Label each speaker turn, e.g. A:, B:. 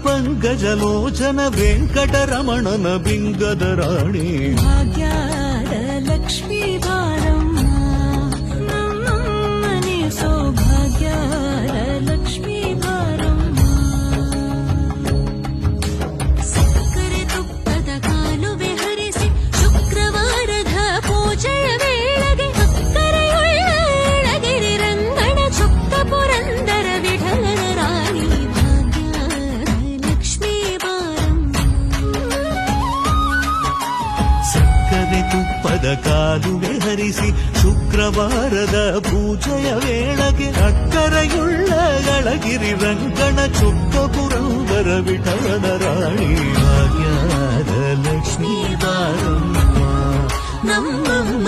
A: ಪಂಕಜಲೋಚನ ವೆಂಕಟರಮಣನ ಬಿಂಗದ ರಾಣಿ
B: ಭಾಗ್ಯದ ಲಕ್ಷ್ಮೀ ಬಾರಮ್ಮ ನಮ್ಮನೆ ಸೌಭಾಗ್ಯದ ಲಕ್ಷ್ಮೀ ಬಾರಮ್ಮ ಸಕ್ಕರೆ ತುಪ್ಪದ ಕಾಲುವೆ ಹರಿಸಿ ಶುಕ್ರವಾರದ ಪೂಜೆಯ ವೇಳೆಗೆ ಅಕ್ಕರೆಯುಳ್ಳಗಿರಿ ರಂಗಣ ಚೊಕ್ಕ ಪುರಂದರ ವಿಠಲನ ರಾಣಿ ಭಾಗ್ಯದ ಲಕ್ಷ್ಮೀ ಬಾರಮ್ಮ
A: ಸಕ್ಕರೆ ತುಪ್ಪದ ಕಾಲುವೆ ಹರಿಸಿ ಶುಕ್ರವಾರದ ಪೂಜೆಯ ವೇಳೆಗೆ ಅಕ್ಕರೆಯುಳ್ಳ ಗಳಗಿರಿ ರಂಗಣ ಚೊಕ್ಕ ಪುರಂದರ ವಿಠಲನ ರಾಣಿ ಭಾಗ್ಯದ ಲಕ್ಷ್ಮೀ ಬಾರಮ್ಮ
B: ನಮ್ಮಮ್ಮ